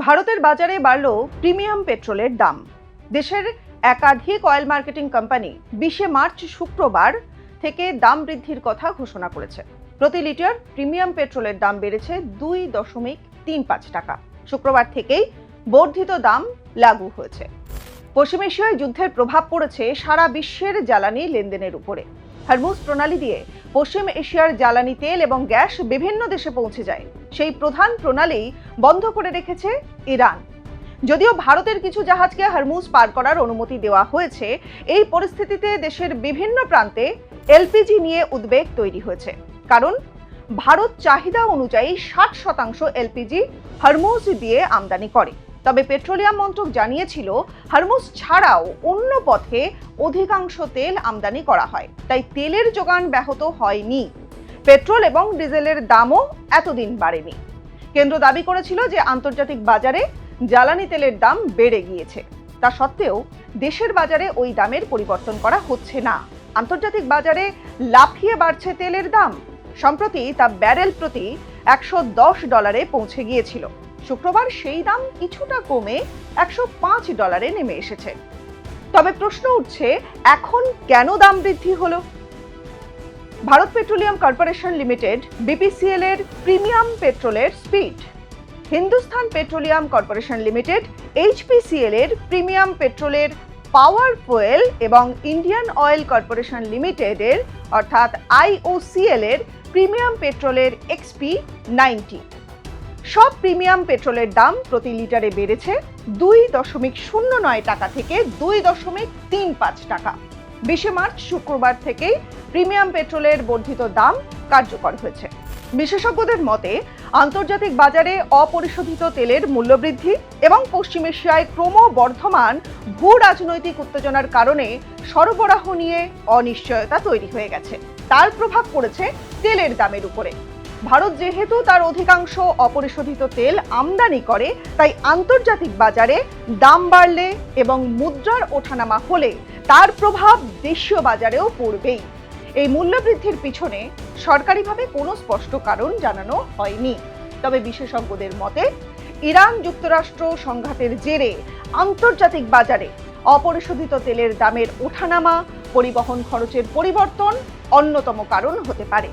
ভারতের বাজারে বাড়ল প্রিমিয়াম পেট্রোলের দাম। দেশের একাধিক অয়েল মার্কেটিং কোম্পানি 20শে মার্চ শুক্রবার থেকে দাম বৃদ্ধির কথা ঘোষণা করেছে। প্রতি লিটার প্রিমিয়াম পেট্রোলের দাম বেড়েছে 2.35 টাকা। শুক্রবার থেকেই বর্ধিত দাম লাগু হয়েছে। পশ্চিম এশিয়ায় যুদ্ধের প্রভাব পড়েছে সারা বিশ্বের জ্বালানি লেনদেনের উপরে। হরমুজ প্রণালী দিয়ে পশ্চিম এশিয়ার জ্বালানি তেল এবং গ্যাস বিভিন্ন দেশে পৌঁছে যায়। সেই প্রধান প্রণালী বন্ধ করে রেখেছে ইরান। যদিও ভারতের কিছু জাহাজকে হরমুজ পার করার অনুমতি দেওয়া হয়েছে, এই পরিস্থিতিতে দেশের বিভিন্ন প্রান্তে এলপিজি নিয়ে উদ্বেগ তৈরি হয়েছে। কারণ ভারত চাহিদা অনুযায়ী 60% এলপিজি হরমুজ দিয়ে আমদানি করে। তবে পেট্রোলিয়াম মন্ত্রক জানিয়েছিল, হরমুজ ছাড়াও অন্য পথে অধিকাংশ তেল আমদানি করা হয়, তাই তেলের যোগান ব্যাহত হয়নি। পেট্রোল এবং ডিজেলের দামও এতদিন বাড়েনি। কেন্দ্র দাবি করেছিল যে আন্তর্জাতিক বাজারে জ্বালানি তেলের দাম বেড়ে গিয়েছে। তা সত্ত্বেও দেশের বাজারে ওই দামের পরিবর্তন করা হচ্ছে না। আন্তর্জাতিক বাজারে লাফিয়ে বাড়ছে তেলের দাম। সম্প্রতি তা ব্যারেল প্রতি $110 পৌঁছে গিয়েছিল। শুক্রবার সেই দাম কিছুটা কমে $105 নেমে এসেছে। তবে প্রশ্ন উঠছে, এখন কেন দাম বৃদ্ধি হলো? Bharat petroleum corporation limited BPCL এর প্রিমিয়াম পেট্রোলের speed, Hindustan petroleum corporation limited HPCL এর প্রিমিয়াম পেট্রোলের পাওয়ার ফুয়েল এবং ইন্ডিয়ান অয়েল কর্পোরেশন লিমিটেডের অর্থাৎ আইওসিএল এর প্রিমিয়াম পেট্রোলের XP90 সব প্রিমিয়াম পেট্রোলের দাম প্রতি লিটারে বেড়েছে 2.09 টাকা থেকে 2.35 টাকা। 20শে মার্চ শুক্রবার থেকেই প্রিমিয়াম পেট্রোলের বর্ধিত দাম কার্যকর হয়েছে। বিশেষজ্ঞদের মতে, আন্তর্জাতিক বাজারে অপরিশোধিত তেলের মূল্যবৃদ্ধি এবং পশ্চিম এশিয়ায় ক্রমবর্ধমান ভূ রাজনৈতিক উত্তেজনার কারণে সরবরাহ নিয়ে অনিশ্চয়তা তৈরি হয়ে গেছে। তার প্রভাব পড়েছে তেলের দামের উপরে। ভারত যেহেতু তার অধিকাংশ অপরিশোধিত তেল আমদানি করে, তাই আন্তর্জাতিক বাজারে দাম বাড়লে এবং মুদ্রার ওঠানামা হলে তার প্রভাব দেশীয় বাজারেও পড়বেই। এই মূল্যবৃদ্ধির পিছনে সরকারিভাবে কোনো স্পষ্ট কারণ জানানো হয়নি। তবে বিশেষজ্ঞদের মতে, ইরান যুক্তরাষ্ট্র সংঘাতের জেরে আন্তর্জাতিক বাজারে অপরিশোধিত তেলের দামের ওঠানামা, পরিবহন খরচের পরিবর্তন অন্যতম কারণ হতে পারে।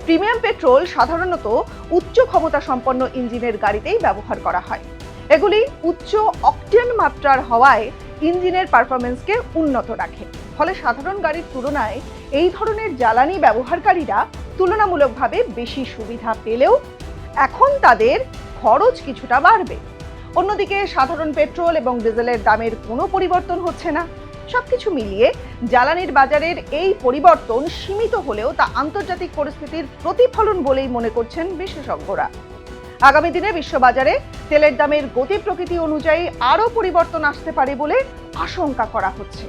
প্রিমিয়াম পেট্রোল সাধারণত উচ্চ ক্ষমতা সম্পন্ন ইঞ্জিনের গাড়িতেই ব্যবহার করা হয়। এগুলি উচ্চ অকটেন মাত্রার হওয়ায় ইঞ্জিনের পারফরমেন্সকে উন্নত রাখে। ফলে সাধারণ গাড়ির তুলনায় এই ধরনের জ্বালানি ব্যবহারকারীরা তুলনামূলকভাবে বেশি সুবিধা পেলেও এখন তাদের খরচ কিছুটা বাড়বে। অন্যদিকে সাধারণ পেট্রোল এবং ডিজেলের দামের কোনো পরিবর্তন হচ্ছে না। সবকিছু মিলিয়ে জ্বালানির বাজারের এই পরিবর্তন সীমিত হলেও তা আন্তর্জাতিক পরিস্থিতির প্রতিফলন বলেই মনে করছেন বিশেষজ্ঞরা। আগামী দিনে বিশ্ববাজারে তেলের দামের গতি প্রকৃতি অনুযায়ী আরও পরিবর্তন আসতে পারে বলে আশঙ্কা করা হচ্ছে।